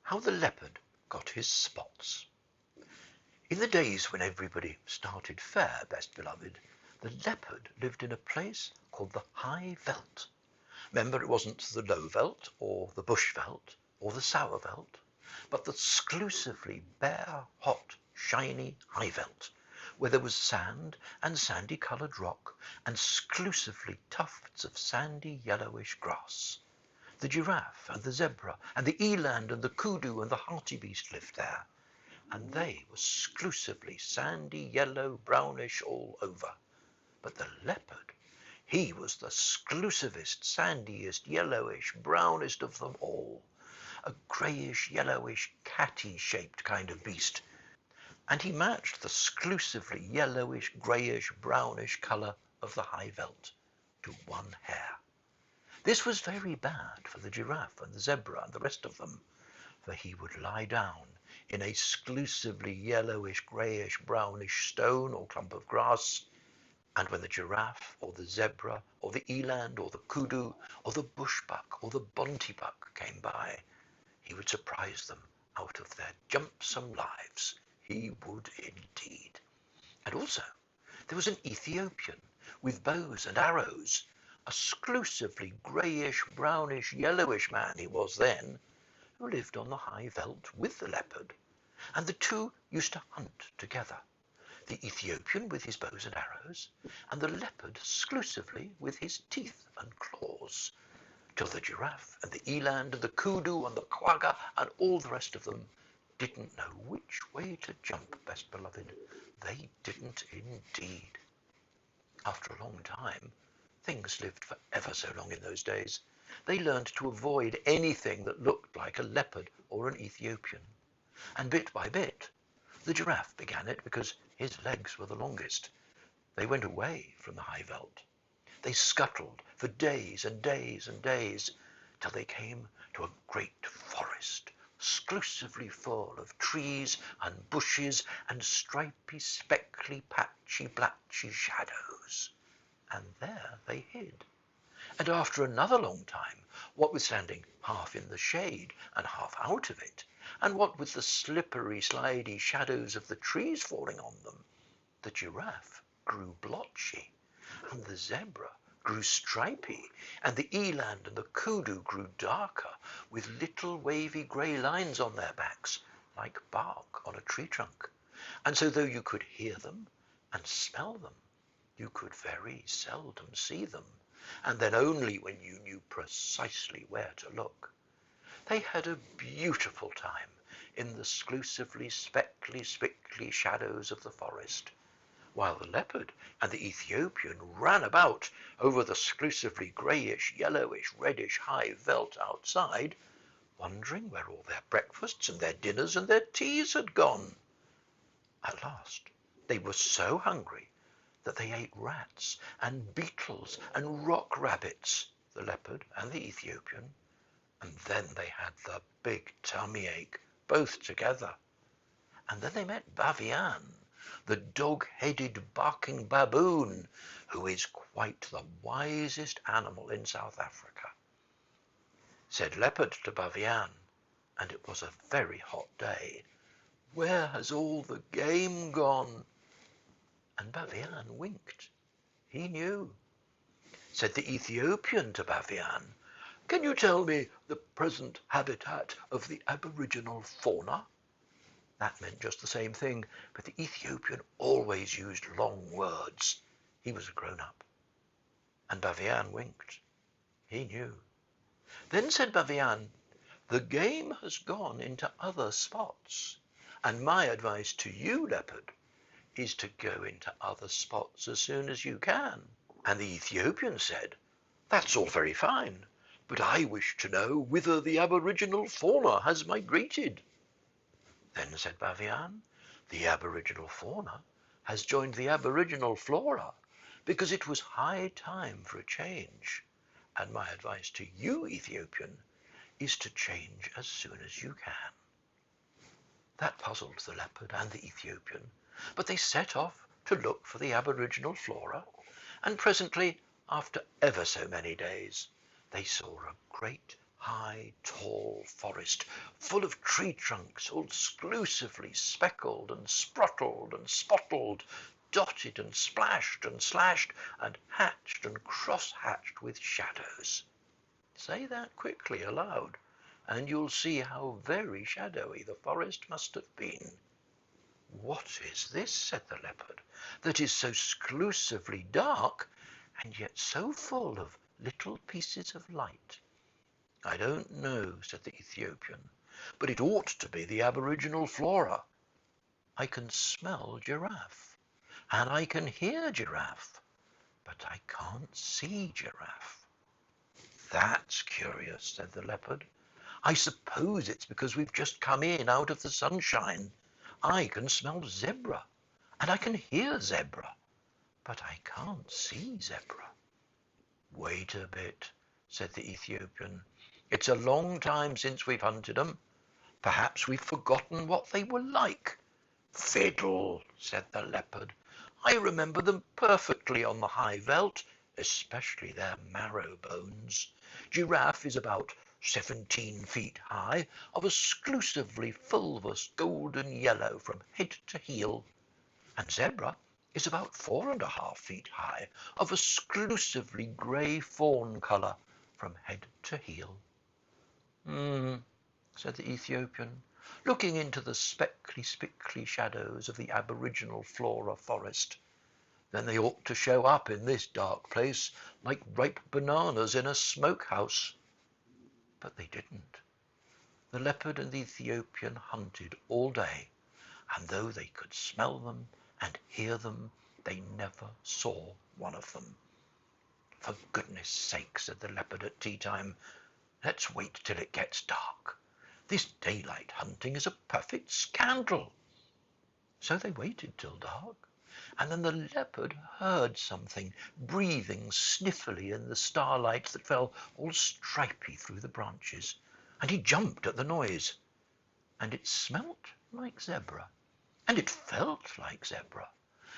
How the Leopard Got His Spots. In the days when everybody started fair, best beloved, the leopard lived in a place called the High Veld. Remember, it wasn't the Low Veld or the Bush Veld or the Sour Veld, but the exclusively bare, hot, shiny High Veld, where there was sand and sandy-coloured rock and exclusively tufts of sandy yellowish grass. The giraffe and the zebra and the eland and the kudu and the hartebeest lived there, and they were exclusively sandy, yellow, brownish all over. But the leopard, he was the exclusivest, sandiest, yellowish, brownest of them all, a greyish, yellowish, catty-shaped kind of beast, and he matched the exclusively yellowish, greyish, brownish colour of the High Veld to one hair. This was very bad for the giraffe and the zebra and the rest of them, for he would lie down in a exclusively yellowish, greyish, brownish stone or clump of grass, and when the giraffe or the zebra or the eland or the kudu or the bushbuck or the buntybuck came by, he would surprise them out of their jumpsome lives. He would indeed. And also, there was an Ethiopian with bows and arrows, exclusively greyish, brownish, yellowish man he was then, who lived on the High Veld with the leopard, and the two used to hunt together, the Ethiopian with his bows and arrows, and the leopard exclusively with his teeth and claws, till the giraffe and the eland and the kudu and the quagga and all the rest of them didn't know which way to jump, best beloved. They didn't indeed. After a long time, things lived for ever so long in those days, they learned to avoid anything that looked like a leopard or an Ethiopian. And bit by bit, the giraffe began it because his legs were the longest. They went away from the High Veld. They scuttled for days and days and days, till they came to a great forest, exclusively full of trees and bushes and stripy, speckly, patchy, blatchy shadows. And there they hid. And after another long time, what with standing half in the shade and half out of it, and what with the slippery, slidey shadows of the trees falling on them, the giraffe grew blotchy, and the zebra grew stripy, and the eland and the kudu grew darker, with little wavy grey lines on their backs, like bark on a tree trunk. And so though you could hear them and smell them, you could very seldom see them, and then only when you knew precisely where to look. They had a beautiful time in the exclusively speckly, spickly shadows of the forest, while the leopard and the Ethiopian ran about over the exclusively greyish, yellowish, reddish High Veld outside, wondering where all their breakfasts and their dinners and their teas had gone. At last, they were so hungry that they ate rats and beetles and rock rabbits, the leopard and the Ethiopian, and then they had the big tummy ache, both together. And then they met Bavian, the dog-headed barking baboon, who is quite the wisest animal in South Africa. Said Leopard to Bavian, and it was a very hot day, "Where has all the game gone?" And Bavian winked. He knew. Said the Ethiopian to Bavian, "Can you tell me the present habitat of the aboriginal fauna?" That meant just the same thing, but the Ethiopian always used long words. He was a grown-up. And Bavian winked. He knew. Then said Bavian, "The game has gone into other spots, and my advice to you, leopard, is to go into other spots as soon as you can." And the Ethiopian said, "That's all very fine, but I wish to know whither the aboriginal fauna has migrated." Then said Bavian, "The aboriginal fauna has joined the aboriginal flora, because it was high time for a change. And my advice to you, Ethiopian, is to change as soon as you can." That puzzled the leopard and the Ethiopian, but they set off to look for the aboriginal flora, and presently, after ever so many days, they saw a great high, tall forest, full of tree trunks, all exclusively speckled and sprottled and spottled, dotted and splashed and slashed, and hatched and cross-hatched with shadows. Say that quickly aloud, and you'll see how very shadowy the forest must have been. What is this, said the leopard, that is so exclusively dark, and yet so full of little pieces of light? I don't know, said the Ethiopian, but it ought to be the aboriginal flora. I can smell giraffe, and I can hear giraffe, but I can't see giraffe. That's curious, said the leopard. I suppose it's because we've just come in out of the sunshine. I can smell zebra, and I can hear zebra, but I can't see zebra. Wait a bit, said the Ethiopian. It's a long time since we've hunted 'em. Perhaps we've forgotten what they were like. Fiddle, said the leopard. I remember them perfectly on the high veldt, especially their marrow bones. Giraffe is about 17 feet high, of exclusively fulvous golden yellow from head to heel, and zebra is about 4.5 feet high, of exclusively grey fawn colour from head to heel. Said the Ethiopian, looking into the spickly shadows of the aboriginal flora forest. Then they ought to show up in this dark place like ripe bananas in a smokehouse. But they didn't. The leopard and the Ethiopian hunted all day, and though they could smell them and hear them, they never saw one of them. For goodness sake, said the leopard at tea time, let's wait till it gets dark. This daylight hunting is a perfect scandal. So they waited till dark, and then the leopard heard something breathing sniffily in the starlight that fell all stripy through the branches, and he jumped at the noise. And it smelt like zebra, and it felt like zebra,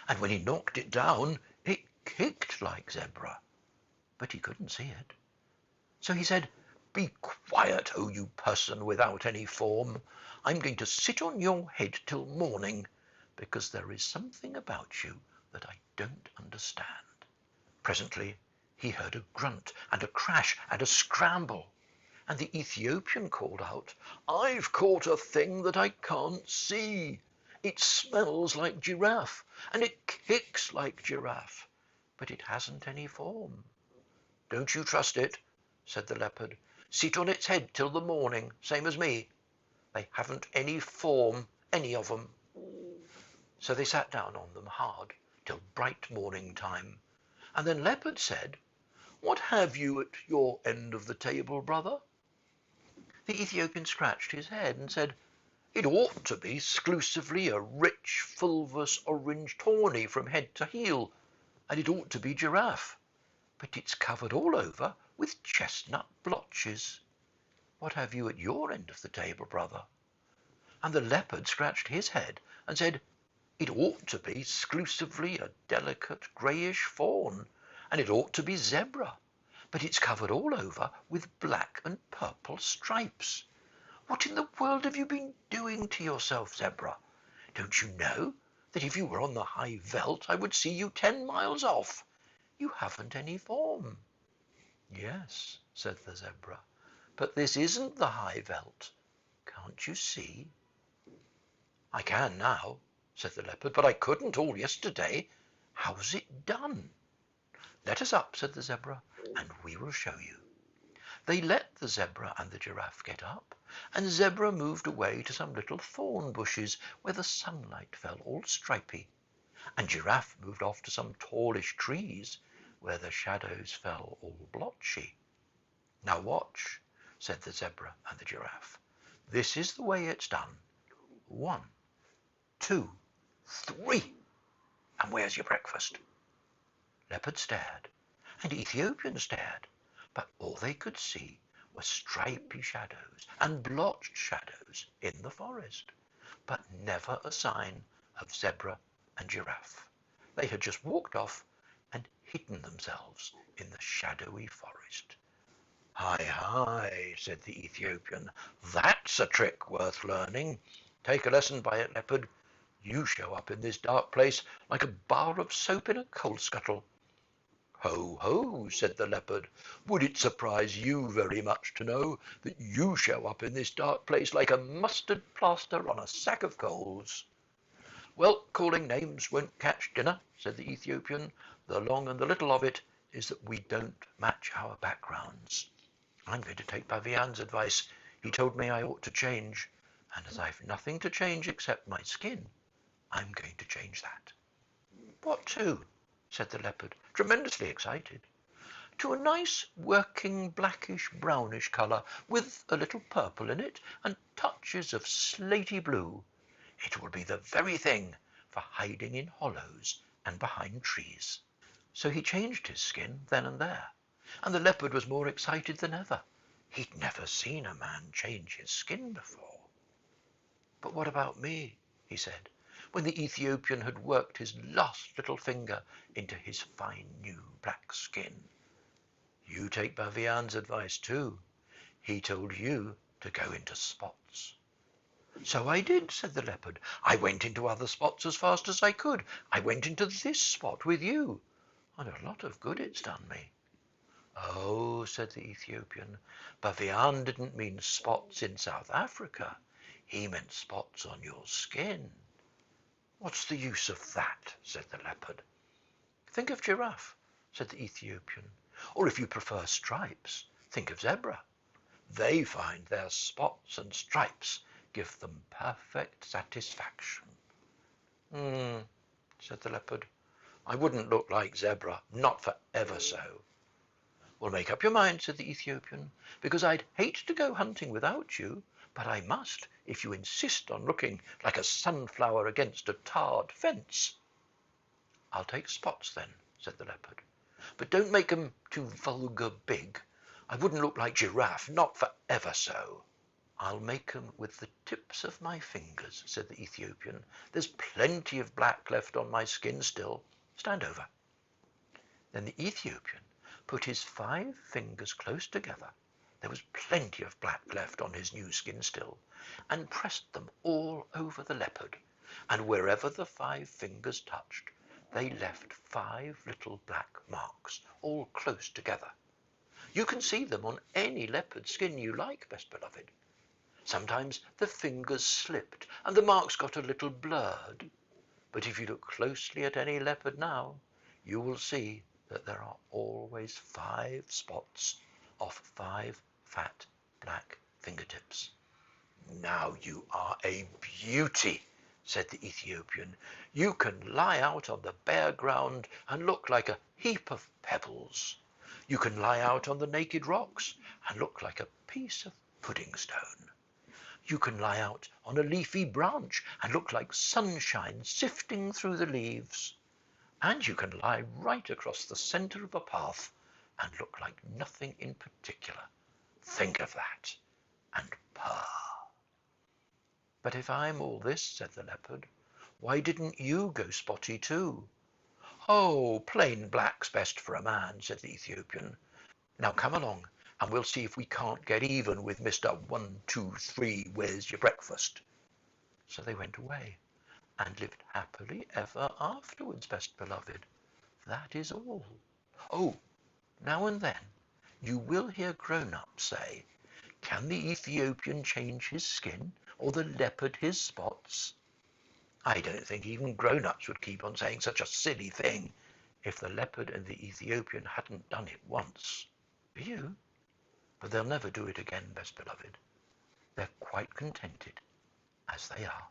and when he knocked it down, it kicked like zebra, but he couldn't see it. So he said, "Be quiet, oh you person without any form. I'm going to sit on your head till morning, because there is something about you that I don't understand." Presently he heard a grunt and a crash and a scramble, and the Ethiopian called out, "I've caught a thing that I can't see. It smells like giraffe, and it kicks like giraffe, but it hasn't any form." "Don't you trust it," said the leopard. "Sit on its head till the morning, same as me. They haven't any form, any of 'em." So they sat down on them hard till bright morning time, and then Leopard said, "What have you at your end of the table, brother?" The Ethiopian scratched his head and said, "It ought to be exclusively a rich, fulvous orange tawny from head to heel, and it ought to be giraffe, but it's covered all over with chestnut blotches. What have you at your end of the table, brother?" And the leopard scratched his head and said, "It ought to be exclusively a delicate greyish fawn, and it ought to be zebra, but it's covered all over with black and purple stripes. What in the world have you been doing to yourself, zebra? Don't you know that if you were on the high veldt I would see you 10 miles off? You haven't any form." "Yes," said the zebra, "but this isn't the high veldt. Can't you see?" "I can now," said the leopard, "but I couldn't all yesterday. How's it done?" "Let us up," said the zebra, "and we will show you." They let the zebra and the giraffe get up, and zebra moved away to some little thorn bushes where the sunlight fell all stripy, and giraffe moved off to some tallish trees where the shadows fell all blotchy. "Now watch," said the zebra and the giraffe. "This is the way it's done. 1, 2, 3, and where's your breakfast?" Leopard stared, and Ethiopian stared, but all they could see were stripy shadows and blotched shadows in the forest, but never a sign of zebra and giraffe. They had just walked off and hidden themselves in the shadowy forest. "Hi, hi," said the Ethiopian. "That's a trick worth learning. Take a lesson by it, leopard. You show up in this dark place like a bar of soap in a coal scuttle." "Ho, ho," said the leopard. "Would it surprise you very much to know that you show up in this dark place like a mustard plaster on a sack of coals?" "Well, calling names won't catch dinner," said the Ethiopian. "The long and the little of it is that we don't match our backgrounds. I'm going to take Baviane's advice. He told me I ought to change, and as I've nothing to change except my skin, I'm going to change that." "What to?" said the leopard, tremendously excited. "To a nice working blackish brownish colour, with a little purple in it, and touches of slaty blue. It will be the very thing for hiding in hollows and behind trees." So he changed his skin then and there, and the leopard was more excited than ever. He'd never seen a man change his skin before. "But what about me?" he said, when the Ethiopian had worked his last little finger into his fine new black skin. "You take Baviane's advice too. He told you to go into spots." "So I did," said the leopard. "I went into other spots as fast as I could. I went into this spot with you, and a lot of good it's done me." "Oh," said the Ethiopian, "Baviane didn't mean spots in South Africa. He meant spots on your skin." "What's the use of that?" said the leopard. "Think of Giraffe," said the Ethiopian. "Or if you prefer stripes, think of Zebra. They find their spots and stripes give them perfect satisfaction." "Hmm," said the leopard. "I wouldn't look like Zebra, not for ever so." "Well, make up your mind," said the Ethiopian, "because I'd hate to go hunting without you, but I must if you insist on looking like a sunflower against a tarred fence." "I'll take spots then," said the leopard, "but don't make 'em too vulgar big. I wouldn't look like Giraffe, not for ever so." "I'll make 'em with the tips of my fingers," said the Ethiopian. "There's plenty of black left on my skin still. Stand over." Then the Ethiopian put his 5 fingers close together, there was plenty of black left on his new skin still, and pressed them all over the leopard, and wherever the 5 fingers touched, they left 5 little black marks, all close together. You can see them on any leopard skin you like, best beloved. Sometimes the fingers slipped, and the marks got a little blurred, but if you look closely at any leopard now, you will see that there are always 5 spots off 5 fat black fingertips. "Now you are a beauty," said the Ethiopian. "You can lie out on the bare ground and look like a heap of pebbles. You can lie out on the naked rocks and look like a piece of pudding stone. You can lie out on a leafy branch and look like sunshine sifting through the leaves. And you can lie right across the center of a path and look like nothing in particular. Think of that, and purr." "But if I'm all this," said the leopard, "why didn't you go spotty too?" "Oh, plain black's best for a man," said the Ethiopian. "Now come along, and we'll see if we can't get even with Mr. 1, 2, 3, where's your breakfast?" So they went away, and lived happily ever afterwards, best beloved. That is all. Oh, now and then you will hear grown-ups say, "Can the Ethiopian change his skin, or the leopard his spots?" I don't think even grown-ups would keep on saying such a silly thing if the leopard and the Ethiopian hadn't done it once. Do you? But they'll never do it again, best beloved. They're quite contented as they are.